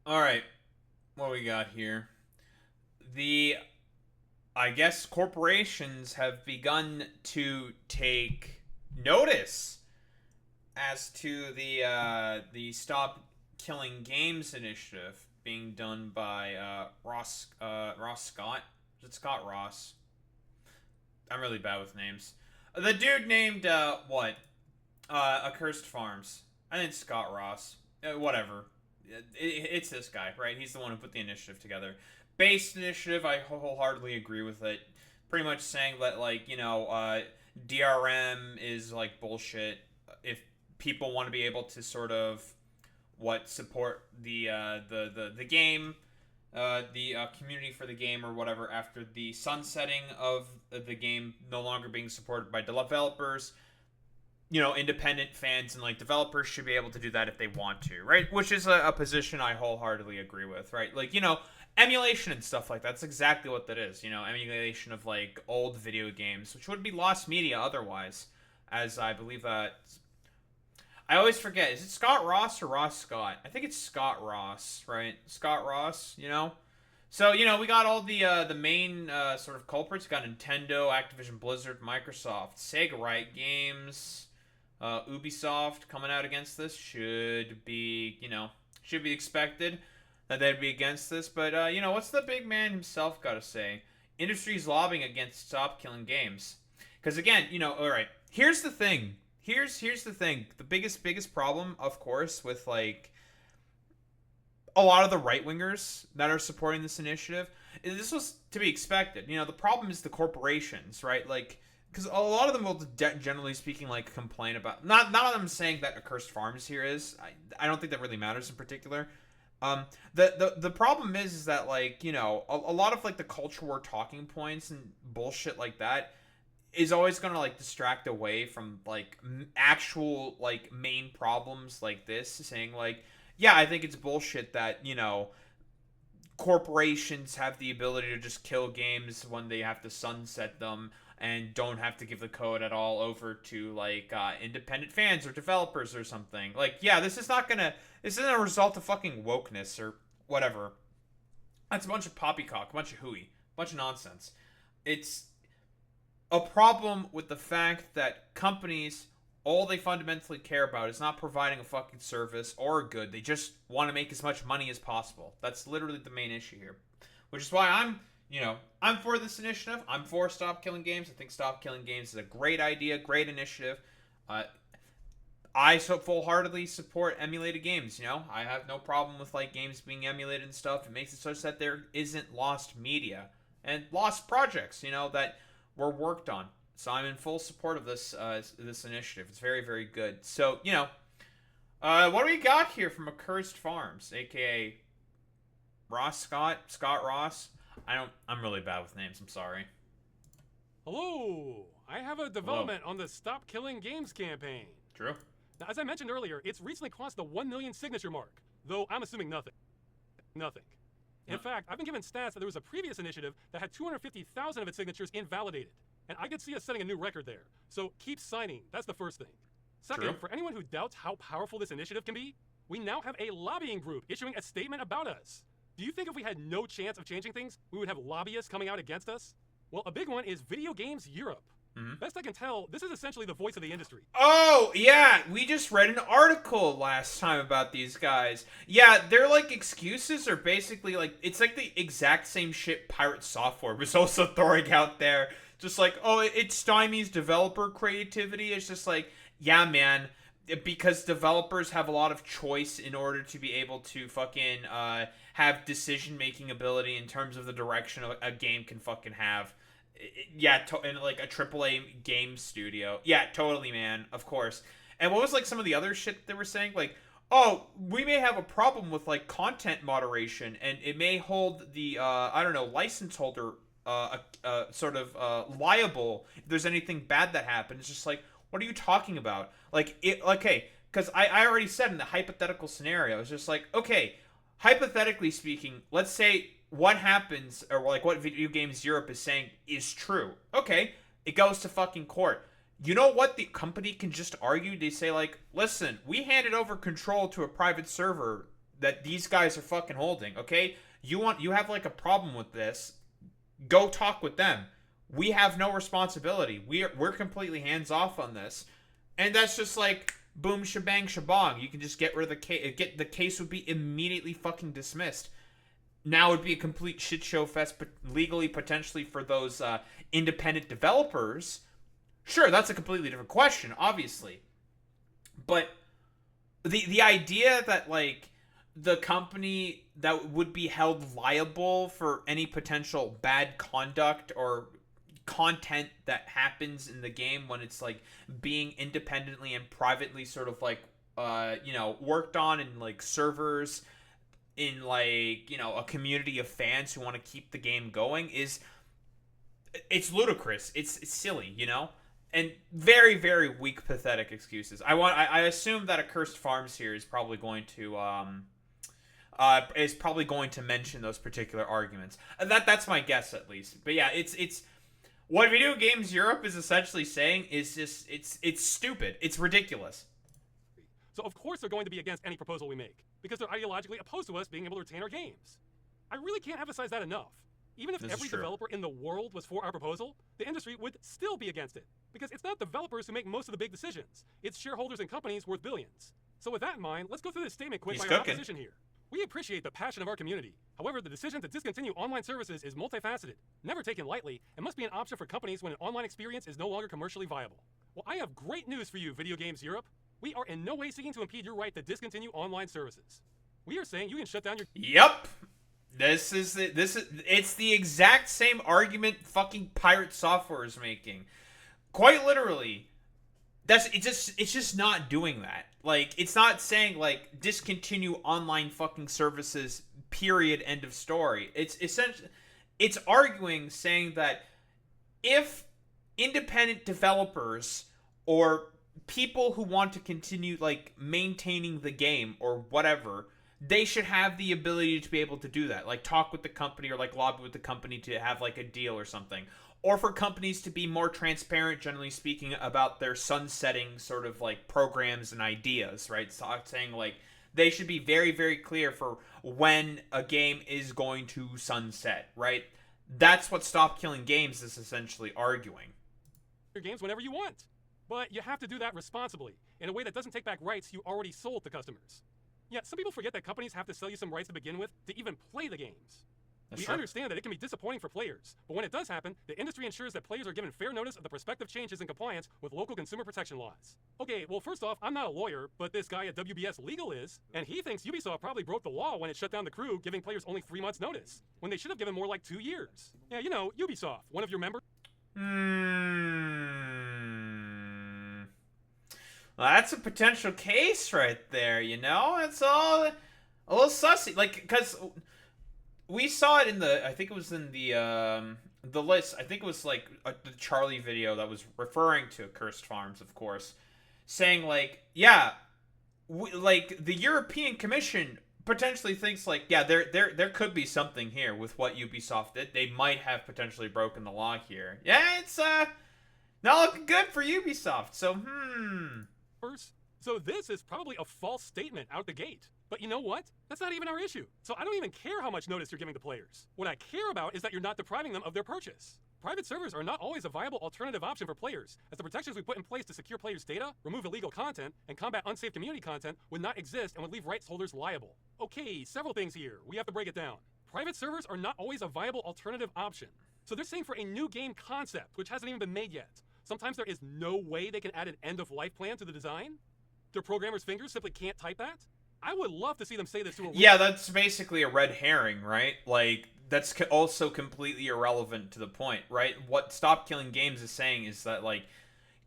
All right, what we got here? The I guess corporations have begun to take notice as to the Stop Killing Games initiative being done by Ross Scott. Is it Scott Ross? I'm really bad with names. The dude named Accursed Farms. I think it's Scott Ross. Whatever. It's this guy, right? He's the one who put the initiative together. Base initiative, I wholeheartedly agree with it. Pretty much saying that, like, DRM is like bullshit. If people want to be able to sort of support the game, the community for the game or whatever after the sunsetting of the game no longer being supported by developers, independent fans and like developers should be able to do that if they want to, right? Which is a position I wholeheartedly agree with, right? Like, emulation and stuff like that's exactly what that is. Emulation of like old video games, which would be lost media otherwise. As I believe that I always forget. Is it Scott Ross or Ross Scott? I think it's Scott Ross, right? Scott Ross, So we got all the main sort of culprits. We got Nintendo, Activision Blizzard, Microsoft, Sega Riot Games, Ubisoft coming out against this. Should be expected that they'd be against this. But what's the big man himself got to say? Industry's lobbying against Stop Killing Games. Because again, all right. Here's the thing. Here's the thing. The biggest problem, of course, with like a lot of the right wingers that are supporting this initiative, this was to be expected. The problem is the corporations, right? Like, because a lot of them will, generally speaking, like complain about. Not them saying that Accursed Farms here is. I don't think that really matters in particular. The problem is that like a lot of like the culture war talking points and bullshit like that is always going to like distract away from like actual like main problems like this, saying like, yeah, I think it's bullshit that corporations have the ability to just kill games when they have to sunset them and don't have to give the code at all over to like independent fans or developers or something. Like, yeah, this isn't a result of fucking wokeness or whatever. That's a bunch of poppycock, a bunch of hooey, a bunch of nonsense. It's a problem with the fact that companies, all they fundamentally care about is not providing a fucking service or a good. They just want to make as much money as possible. That's literally the main issue here. Which is why I'm for this initiative. I'm for Stop Killing Games. I think Stop Killing Games is a great idea, great initiative. I so full-heartedly support emulated games. I have no problem with like games being emulated and stuff. It makes it such that there isn't lost media and lost projects. That were worked on. So I'm in full support of this initiative. It's very, very good. So what do we got here from Accursed Farms, aka Scott Ross? I'm really bad with names. I'm sorry. Hello! I have a Hello. development on the Stop Killing Games campaign. True. Now, as I mentioned earlier, it's recently crossed the 1 million signature mark, though I'm assuming nothing. Nothing. In fact, I've been given stats that there was a previous initiative that had 250,000 of its signatures invalidated. And I could see us setting a new record there. So keep signing. That's the first thing. Second, True. for anyone who doubts how powerful this initiative can be, we now have a lobbying group issuing a statement about us. Do you think if we had no chance of changing things, we would have lobbyists coming out against us? Well, a big one is Video Games Europe. Best I can tell, this is essentially the voice of the industry. Oh, yeah, we just read an article last time about these guys. Yeah, their like excuses are basically like it's like the exact same shit Pirate Software was also throwing out there. Just like, oh, it stymies developer creativity. It's just like, yeah, man, because developers have a lot of choice in order to be able to fucking have decision making ability in terms of the direction a game can fucking have. Yeah, in like a AAA game studio. Yeah, totally, man. Of course. And what was like some of the other shit they were saying? Like, oh, we may have a problem with like content moderation, and it may hold the I don't know, license holder sort of liable if there's anything bad that happens. It's just like, what are you talking about? Like, okay, because I already said in the hypothetical scenario, it's just like, okay, hypothetically speaking, let's say what happens, or like what Video Games Europe is saying is true. Okay, it goes to fucking court. You know what the company can just argue? They say like, listen, we handed over control to a private server that these guys are fucking holding. Okay, you have like a problem with this, go talk with them. We have no responsibility. We're completely hands off on this, and that's just like boom shebang shabong. You can just get rid of the case. The case would be immediately fucking dismissed. Now it would be a complete shit show fest, but legally potentially for those independent developers. Sure, that's a completely different question, obviously, but the idea that like the company that would be held liable for any potential bad conduct or content that happens in the game when it's like being independently and privately sort of like worked on in like servers in like a community of fans who want to keep the game going it's ludicrous. It's silly, and very, very weak, pathetic excuses. I assume that Accursed Farms here is probably going to mention those particular arguments. That's my guess, at least. But yeah, it's what Video Games Europe is essentially saying is just it's stupid. It's ridiculous. So of course they're going to be against any proposal we make, because they're ideologically opposed to us being able to retain our games. I really can't emphasize that enough. Even if every developer in the world was for our proposal, the industry would still be against it, because it's not developers who make most of the big decisions. It's shareholders and companies worth billions. So with that in mind, let's go through this statement quick by our opposition here. We appreciate the passion of our community. However, the decision to discontinue online services is multifaceted, never taken lightly, and must be an option for companies when an online experience is no longer commercially viable. Well, I have great news for you, Video Games Europe. We are in no way seeking to impede your right to discontinue online services. We are saying you can shut down your... Yep. It's the exact same argument fucking Pirate Software is making. Quite literally. It's just not doing that. Like, it's not saying like discontinue online fucking services, period, end of story. It's essentially it's arguing saying that if independent developers or people who want to continue like maintaining the game or whatever, they should have the ability to be able to do that. Like talk with the company or like lobby with the company to have like a deal or something. Or for companies to be more transparent, generally speaking, about their sunsetting sort of like programs and ideas, right? So saying like they should be very, very clear for when a game is going to sunset, right? That's what Stop Killing Games is essentially arguing. Your games whenever you want. But you have to do that responsibly, in a way that doesn't take back rights you already sold to customers. Yeah, some people forget that companies have to sell you some rights to begin with to even play the games. We understand that it can be disappointing for players, but when it does happen, the industry ensures that players are given fair notice of the prospective changes in compliance with local consumer protection laws. Okay, well first off, I'm not a lawyer, but this guy at WBS Legal is, and he thinks Ubisoft probably broke the law when it shut down the crew, giving players only 3 months notice, when they should have given more like 2 years. Yeah, Ubisoft, one of your members... Well, that's a potential case right there, It's all a little sussy. Like, because we saw it in I think it was in the list. I think it was like the Charlie video that was referring to Accursed Farms, of course, saying like, yeah, like the European Commission potentially thinks like, yeah, there could be something here with what Ubisoft did. They might have potentially broken the law here. Yeah, it's not looking good for Ubisoft. So So this is probably a false statement out the gate. But you know what? That's not even our issue. So I don't even care how much notice you're giving to players. What I care about is that you're not depriving them of their purchase. Private servers are not always a viable alternative option for players, as the protections we put in place to secure players' data, remove illegal content, and combat unsafe community content would not exist and would leave rights holders liable. Okay, several things here. We have to break it down. Private servers are not always a viable alternative option. So they're saying for a new game concept, which hasn't even been made yet, sometimes there is no way they can add an end-of-life plan to the design? Their programmers' fingers simply can't type that? I would love to see them say this to a... Yeah, that's basically a red herring, right? Like, that's also completely irrelevant to the point, right? What Stop Killing Games is saying is that, like,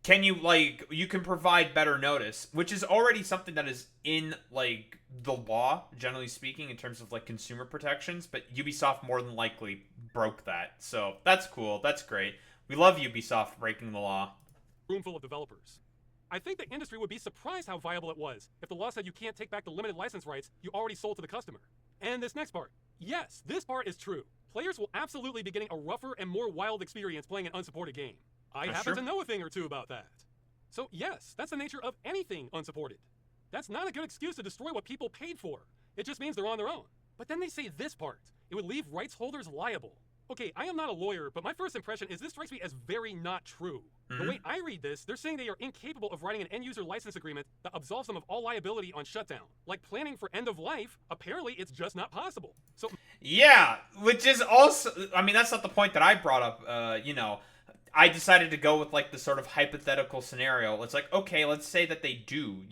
you can provide better notice, which is already something that is in, like, the law, generally speaking, in terms of, like, consumer protections, but Ubisoft more than likely broke that. So, that's cool. That's great. We love Ubisoft breaking the law. Room full of developers. I think the industry would be surprised how viable it was if the law said you can't take back the limited license rights you already sold to the customer. And this next part. Yes, this part is true. Players will absolutely be getting a rougher and more wild experience playing an unsupported game. I happen to know a thing or two about that. So yes, that's the nature of anything unsupported. That's not a good excuse to destroy what people paid for. It just means they're on their own. But then they say this part. It would leave rights holders liable. Okay, I am not a lawyer, but my first impression is this strikes me as very not true. The way I read this, they're saying they are incapable of writing an end-user license agreement that absolves them of all liability on shutdown. Like planning for end of life, apparently it's just not possible. So Yeah, which is also, I mean, that's not the point that I brought up. I decided to go with like the sort of hypothetical scenario. It's like, okay, let's say that they do,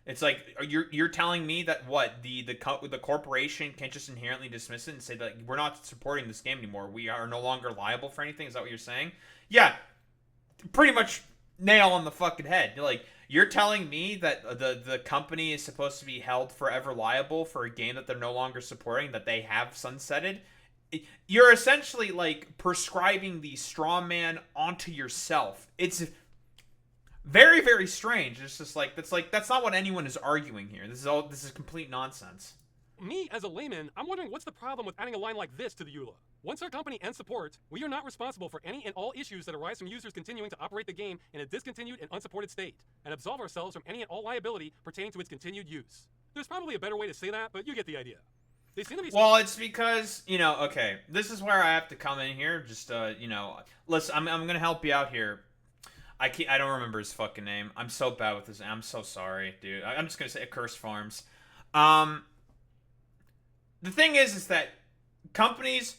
It's like you're telling me that what the corporation can't just inherently dismiss it and say that we're not supporting this game anymore. We are no longer liable for anything. Is that what you're saying? Yeah, pretty much nail on the fucking head. Like, you're telling me that the company is supposed to be held forever liable for a game that they're no longer supporting, that they have sunsetted. You're essentially like prescribing the straw man onto yourself. It's very, very strange. It's just like that's not what anyone is arguing here. This is complete nonsense. me, as a layman, I'm wondering what's the problem with adding a line like this to the EULA? Once our company ends support, we are not responsible for any and all issues that arise from users continuing to operate the game in a discontinued and unsupported state, and absolve ourselves from any and all liability pertaining to its continued use. There's probably a better way to say that, but you get the idea. They seem to be... Well, it's because, okay, this is where I have to come in here. Just, listen, I'm going to help you out here. I don't remember his fucking name. I'm so bad with this. I'm so sorry, dude. I'm just going to say Curse Farms. The thing is that companies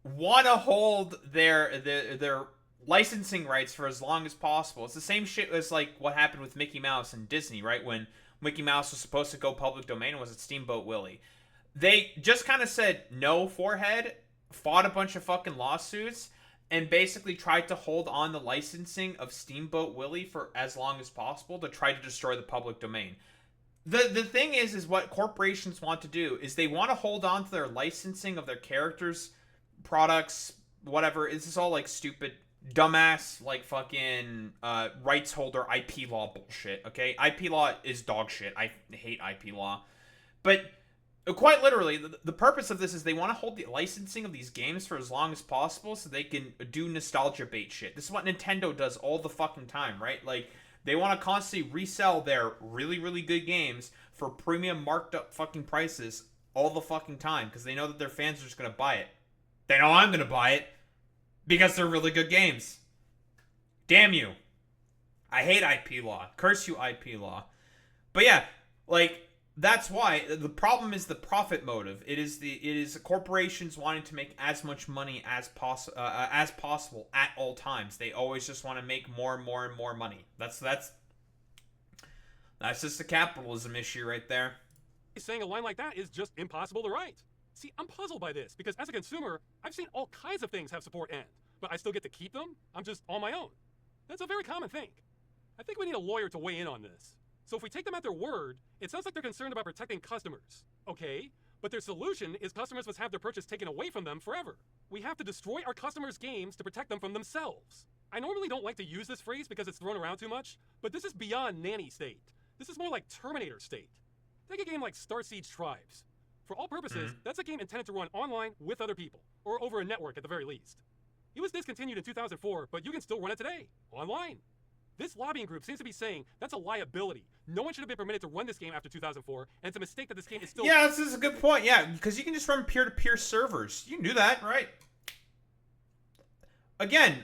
want to hold their licensing rights for as long as possible. It's the same shit as like what happened with Mickey Mouse and Disney, right? When Mickey Mouse was supposed to go public domain, was it Steamboat Willie? They just kind of said no, forehead, fought a bunch of fucking lawsuits, and basically tried to hold on the licensing of Steamboat Willie for as long as possible to try to destroy the public domain. The thing is what corporations want to do is they want to hold on to their licensing of their characters, products, whatever. This is all like stupid, dumbass, like fucking rights holder IP law bullshit, okay? IP law is dog shit. I hate IP law. But quite literally, the purpose of this is they want to hold the licensing of these games for as long as possible so they can do nostalgia bait shit. This is what Nintendo does all the fucking time, right? Like, they want to constantly resell their really, really good games for premium marked up fucking prices all the fucking time because they know that their fans are just going to buy it. They know I'm going to buy it because they're really good games. Damn you. I hate IP law. Curse you, IP law. But yeah, like, that's why the problem is the profit motive. It is corporations wanting to make as much money as possible at all times. They always just want to make more and more and more money. That's just a capitalism issue right there. Saying a line like that is just impossible to write. See, I'm puzzled by this because as a consumer, I've seen all kinds of things have support end, but I still get to keep them? I'm just on my own. That's a very common thing. I think we need a lawyer to weigh in on this. So if we take them at their word, it sounds like they're concerned about protecting customers. Okay, but their solution is customers must have their purchase taken away from them forever. We have to destroy our customers' games to protect them from themselves. I normally don't like to use this phrase because it's thrown around too much, but this is beyond nanny state. This is more like Terminator state. Take a game like Star Siege Tribes. For all purposes, that's a game intended to run online with other people, or over a network at the very least. It was discontinued in 2004, but you can still run it today, online. This lobbying group seems to be saying that's a liability. No one should have been permitted to run this game after 2004, and it's a mistake that this game is still... Yeah, this is a good point, yeah, because you can just run peer-to-peer servers. You can do that, right? Again,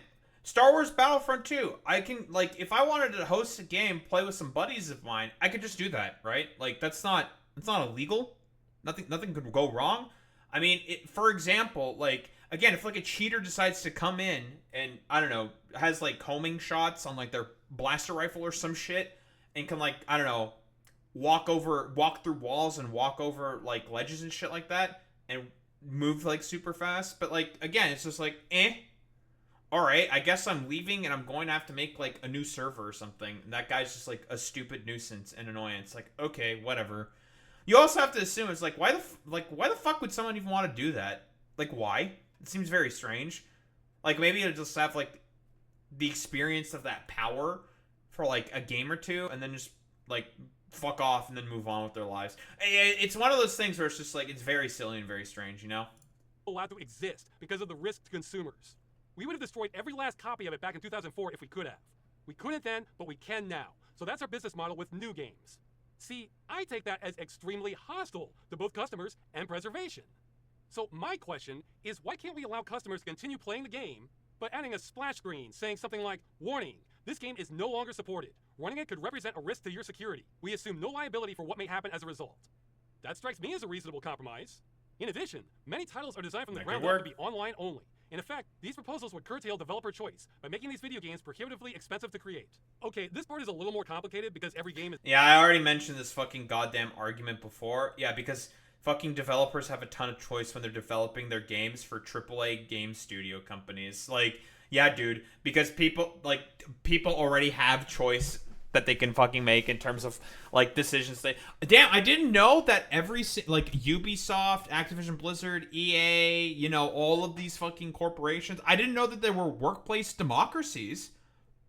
Star Wars Battlefront 2. I can, like, if I wanted to host a game, play with some buddies of mine, I could just do that, right? Like, it's not illegal. Nothing could go wrong. I mean, for example, like... Again, if, like, a cheater decides to come in and, I don't know, has, like, homing shots on, like, their blaster rifle or some shit and can, like, I don't know, walk through walls and walk over, like, ledges and shit like that and move, like, super fast. But, like, again, it's just like, alright, I guess I'm leaving and I'm going to have to make, like, a new server or something. And that guy's just, like, a stupid nuisance and annoyance. Like, okay, whatever. You also have to assume, it's like, why the fuck would someone even want to do that? Like, why? It seems very strange. Like, maybe it'll just have, like, the experience of that power for, like, a game or two, and then just, like, fuck off and then move on with their lives. It's one of those things where it's just, like, it's very silly and very strange, you know? Allowed to exist because of the risk to consumers. We would have destroyed every last copy of it back in 2004 if we could have. We couldn't then, but we can now. So that's our business model with new games. See, I take that as extremely hostile to both customers and preservation. So my question is, why can't we allow customers to continue playing the game, but adding a splash screen saying something like, "Warning, this game is no longer supported. Running it could represent a risk to your security. We assume no liability for what may happen as a result." That strikes me as a reasonable compromise. In addition, many titles are designed from the ground up to be online only. In effect, these proposals would curtail developer choice by making these video games prohibitively expensive to create. Okay, this part is a little more complicated because every game is... Yeah, I already mentioned this fucking goddamn argument before. Yeah, because fucking developers have a ton of choice when they're developing their games for AAA game studio companies. Like, yeah, dude, because people already have choice that they can fucking make in terms of like decisions. Damn, I didn't know that like Ubisoft, Activision Blizzard, EA, you know, all of these fucking corporations, I didn't know that there were workplace democracies.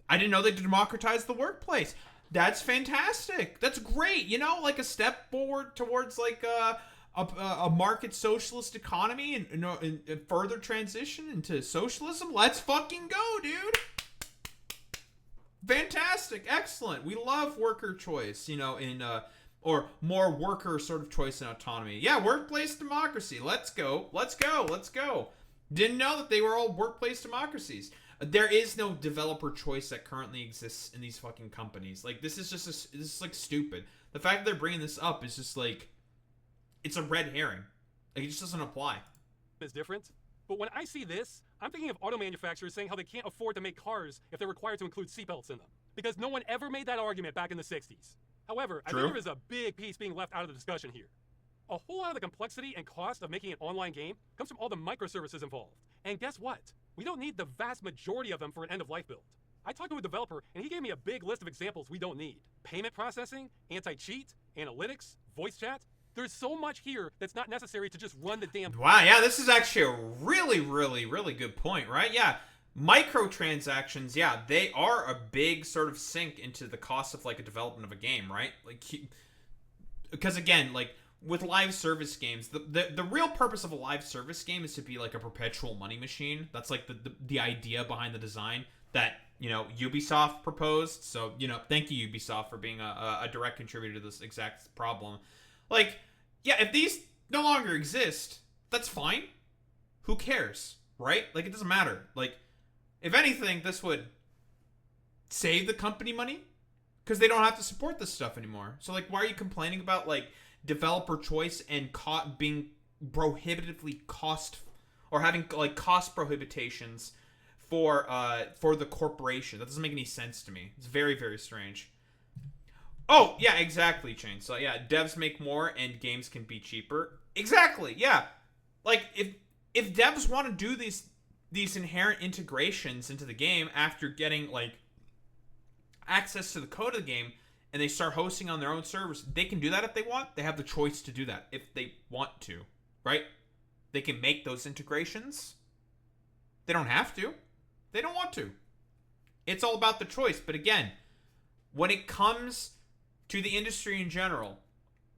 I didn't know they democratized the workplace. That's fantastic. That's great. You know, like a step forward towards like a market socialist economy and further transition into socialism. Let's fucking go, dude. Fantastic. Excellent. We love worker choice, you know, or more worker sort of choice and autonomy. Yeah, workplace democracy. Let's go. Let's go. Let's go. Didn't know that they were all workplace democracies. There is no developer choice that currently exists in these fucking companies. Like, this is just this is like stupid. The fact that they're bringing this up is just like, it's a red herring. Like, it just doesn't apply. Is different. But when I see this, I'm thinking of auto manufacturers saying how they can't afford to make cars if they're required to include seatbelts in them. Because no one ever made that argument back in the 60s. However, I think there is a big piece being left out of the discussion here. A whole lot of the complexity and cost of making an online game comes from all the microservices involved. And guess what? We don't need the vast majority of them for an end-of-life build. I talked to a developer, and he gave me a big list of examples we don't need. Payment processing, anti-cheat, analytics, voice chat. There's so much here that's not necessary to just run the damn... Wow, yeah, this is actually a really, really, really good point, right? Yeah, microtransactions, yeah, they are a big sort of sink into the cost of, like, a development of a game, right? Like, because, again, like, with live service games, the real purpose of a live service game is to be, like, a perpetual money machine. That's, like, the idea behind the design that, you know, Ubisoft proposed. So, you know, thank you, Ubisoft, for being a direct contributor to this exact problem. Like... yeah, if these no longer exist, that's fine. Who cares, right? Like, it doesn't matter. Like, if anything, this would save the company money because they don't have to support this stuff anymore. So, like, why are you complaining about, like, developer choice and being prohibitively cost or having, like, cost prohibitations for the corporation? That doesn't make any sense to me. It's very, very strange. Oh, yeah, exactly, Chain. So, yeah, devs make more and games can be cheaper. Exactly, yeah. Like, if devs want to do these inherent integrations into the game after getting, like, access to the code of the game and they start hosting on their own servers, they can do that if they want. They have the choice to do that if they want to, right? They can make those integrations. They don't have to. They don't want to. It's all about the choice. But again, when it comes to the industry in general,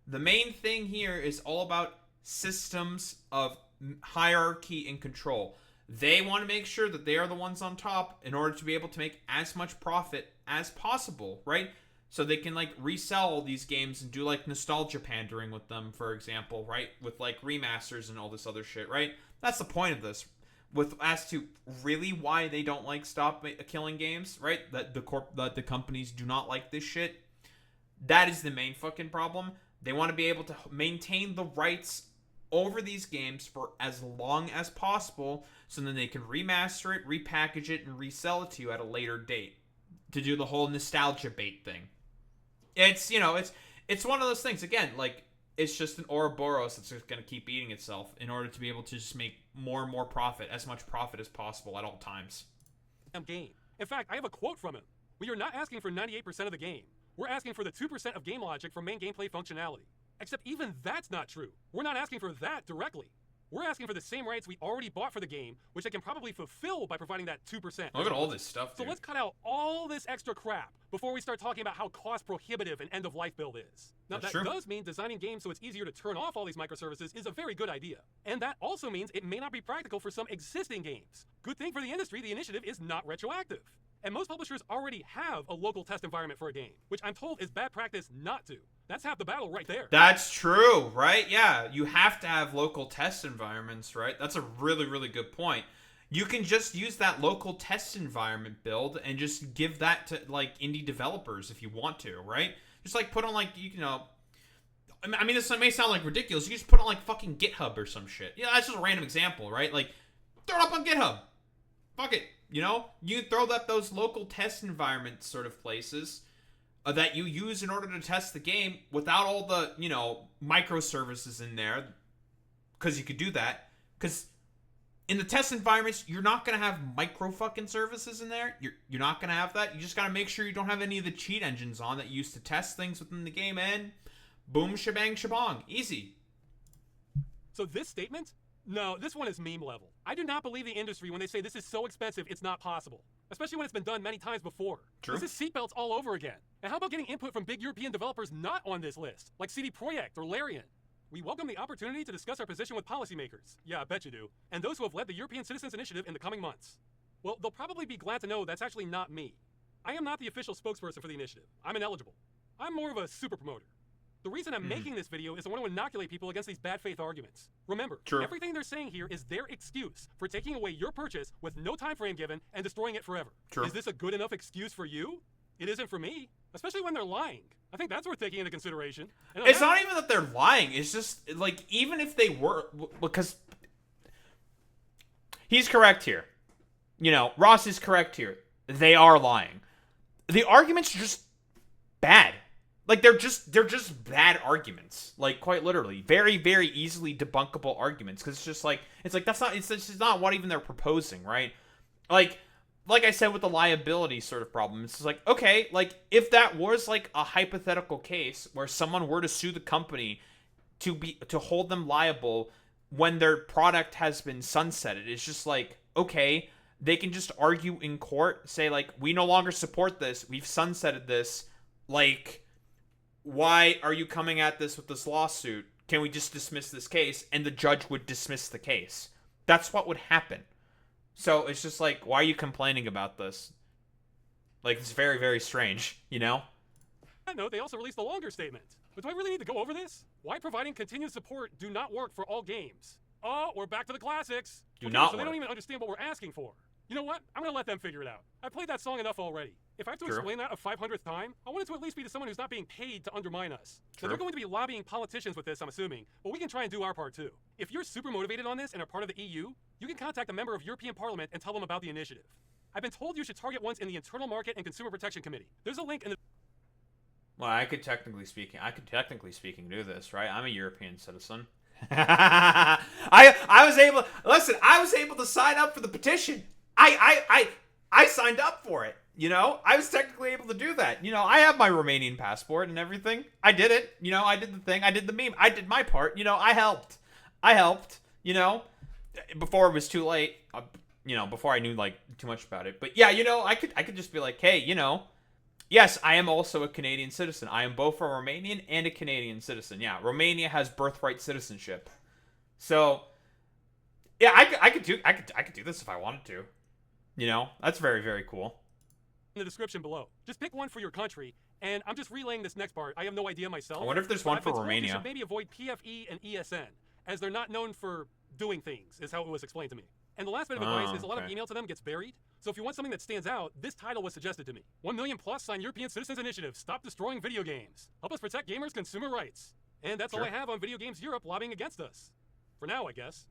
the main thing here is all about systems of hierarchy and control. They want to make sure that they are the ones on top in order to be able to make as much profit as possible, right? So they can, like, resell all these games and do, like, nostalgia pandering with them, for example, right? With, like, remasters and all this other shit, right? That's the point of this. As to really why they don't, like, stop killing games, right? That the companies do not like this shit. That is the main fucking problem. They want to be able to maintain the rights over these games for as long as possible, so then they can remaster it, repackage it, and resell it to you at a later date. To do the whole nostalgia bait thing. It's, you know, it's one of those things. Again, like, it's just an Ouroboros that's just going to keep eating itself in order to be able to just make more and more profit, as much profit as possible at all times. Game. In fact, I have a quote from him. We are not asking for 98% of the game. We're asking for the 2% of game logic from main gameplay functionality. Except even that's not true. We're not asking for that directly. We're asking for the same rights we already bought for the game, which they can probably fulfill by providing that 2%. Look at all this stuff, dude. So let's cut out all this extra crap before we start talking about how cost prohibitive an end-of-life build is. Now, that does mean designing games so it's easier to turn off all these microservices is a very good idea. And that also means it may not be practical for some existing games. Good thing for the industry, the initiative is not retroactive. And most publishers already have a local test environment for a game, which I'm told is bad practice not to. That's half the battle right there. That's true, right? Yeah, you have to have local test environments, right? That's a really, really good point. You can just use that local test environment build and just give that to like indie developers if you want to, right? Just like put on like you know, I mean this may sound like ridiculous. You just put on like fucking GitHub or some shit. Yeah, that's just a random example, right? Like throw it up on GitHub. Fuck it, you know. You throw up those local test environment sort of places that you use in order to test the game without all the, you know, microservices in there, because you could do that. Because in the test environments, you're not going to have micro fucking services in there. You're not going to have that. You just got to make sure you don't have any of the cheat engines on that you use to test things within the game, and boom, shebang, shabong. Easy. So this statement? No, this one is meme level. I do not believe the industry when they say this is so expensive it's not possible. Especially when it's been done many times before. True. This is seatbelts all over again. And how about getting input from big European developers not on this list, like CD Projekt or Larian? We welcome the opportunity to discuss our position with policymakers. Yeah, I bet you do. And those who have led the European Citizens Initiative in the coming months. Well, they'll probably be glad to know that's actually not me. I am not the official spokesperson for the initiative. I'm ineligible. I'm more of a super promoter. The reason I'm making this video is I want to inoculate people against these bad faith arguments. Remember, everything they're saying here is their excuse for taking away your purchase with no time frame given and destroying it forever. Is this a good enough excuse for you? It isn't for me, especially when they're lying. I think that's worth taking into consideration. It's not even that they're lying. It's just, like, even if they were, because he's correct here. You know, Ross is correct here. They are lying. The arguments are just bad. Like, they're just bad arguments. Like, quite literally. Very, very easily debunkable arguments. Because it's just not what even they're proposing, right? Like I said with the liability sort of problem, it's like, okay, like, if that was, like, a hypothetical case where someone were to sue the company to hold them liable when their product has been sunsetted, it's just like, okay, they can just argue in court, say, like, we no longer support this, we've sunsetted this, like, why are you coming at this with this lawsuit? Can we just dismiss this case? And the judge would dismiss the case. That's what would happen. So it's just like, why are you complaining about this? Like, it's very, very strange, you know? No, they also released a longer statement. But do I really need to go over this? Why providing continued support do not work for all games? Oh, we're back to the classics. Do not so work. They don't even understand what we're asking for. You know what? I'm going to let them figure it out. I played that song enough already. If I have to explain that a 500th time, I want it to at least be to someone who's not being paid to undermine us. So they're going to be lobbying politicians with this, I'm assuming, but we can try and do our part too. If you're super motivated on this and are part of the EU, you can contact a member of European Parliament and tell them about the initiative. I've been told you should target ones in the Internal Market and Consumer Protection Committee. There's a link in the... Well, I could technically speaking do this, right? I'm a European citizen. I was able to sign up for the petition. I signed up for it, you know? I was technically able to do that. You know, I have my Romanian passport and everything. I did it. You know, I did the thing. I did the meme. I did my part. You know, I helped, you know, before it was too late, you know, before I knew, like, too much about it. But, yeah, you know, I could just be like, hey, you know, yes, I am also a Canadian citizen. I am both a Romanian and a Canadian citizen. Yeah, Romania has birthright citizenship. So, yeah, I could do this if I wanted to. You know, that's very, very cool. In the description below. Just pick one for your country, and I'm just relaying this next part. I have no idea myself. I wonder if there's one for Romania. You should maybe avoid PFE and ESN, as they're not known for doing things, is how it was explained to me. And the last bit of advice is a lot of email to them gets buried. So if you want something that stands out, this title was suggested to me. 1 million plus sign European Citizens Initiative. Stop destroying video games. Help us protect gamers' consumer rights. And that's all I have on Video Games Europe lobbying against us. For now, I guess.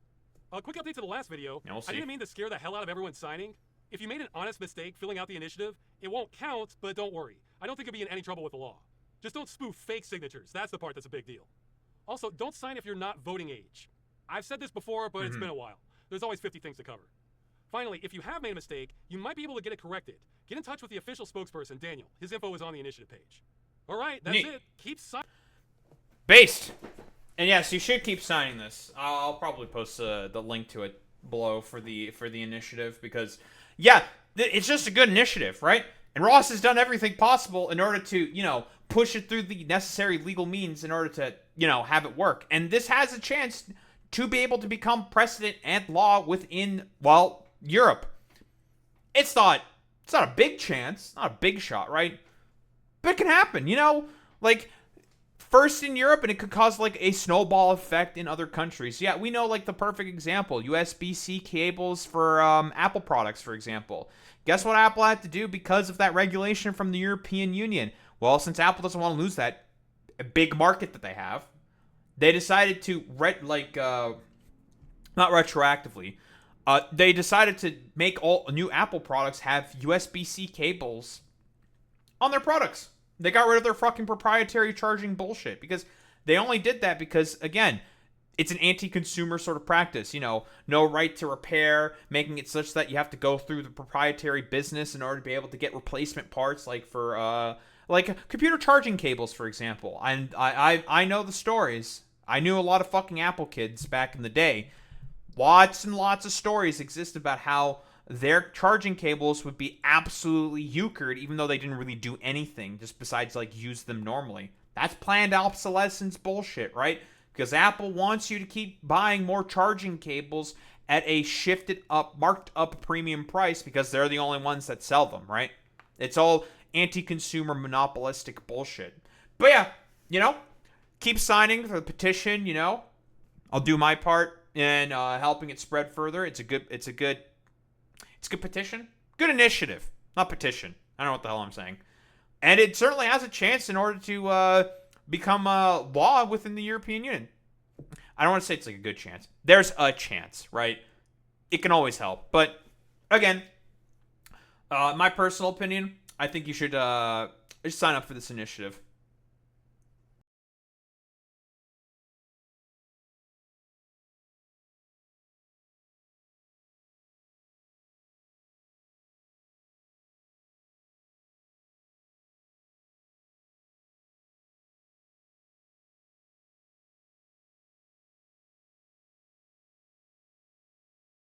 A quick update to the last video. Yeah, we'll see. I didn't mean to scare the hell out of everyone signing. If you made an honest mistake filling out the initiative, it won't count, but don't worry. I don't think you'll be in any trouble with the law. Just don't spoof fake signatures. That's the part that's a big deal. Also, don't sign if you're not voting age. I've said this before, but it's been a while. There's always 50 things to cover. Finally, if you have made a mistake, you might be able to get it corrected. Get in touch with the official spokesperson, Daniel. His info is on the initiative page. All right, that's it. Keep signing. Based. And yes, you should keep signing this. I'll probably post the link to it below for the initiative because, yeah, it's just a good initiative, right? And Ross has done everything possible in order to, you know, push it through the necessary legal means in order to, you know, have it work. And this has a chance to be able to become precedent and law within, well, Europe. It's not a big chance, not a big shot, right? But it can happen, you know? Like, first in Europe, and it could cause like a snowball effect in other countries. Yeah, we know like the perfect example: USB-C cables for Apple products, for example. Guess what Apple had to do because of that regulation from the European Union? Well, since Apple doesn't want to lose that big market that they have, they decided to not retroactively. They decided to make all new Apple products have USB-C cables on their products. They got rid of their fucking proprietary charging bullshit because they only did that because, again, it's an anti-consumer sort of practice. You know, no right to repair, making it such that you have to go through the proprietary business in order to be able to get replacement parts, like for like computer charging cables, for example. And I know the stories. I knew a lot of fucking Apple kids back in the day. Lots and lots of stories exist about how their charging cables would be absolutely euchred, even though they didn't really do anything just besides like use them normally. That's planned obsolescence bullshit, right? Because Apple wants you to keep buying more charging cables at a shifted up, marked up premium price because they're the only ones that sell them, right? It's all anti-consumer monopolistic bullshit. But yeah, you know, keep signing for the petition, you know. I'll do my part in helping it spread further. It's a good petition. Good initiative. Not petition. I don't know what the hell I'm saying. And it certainly has a chance in order to become a law within the European Union. I don't want to say it's like a good chance. There's a chance, right? It can always help. But again, my personal opinion, I think you should just sign up for this initiative.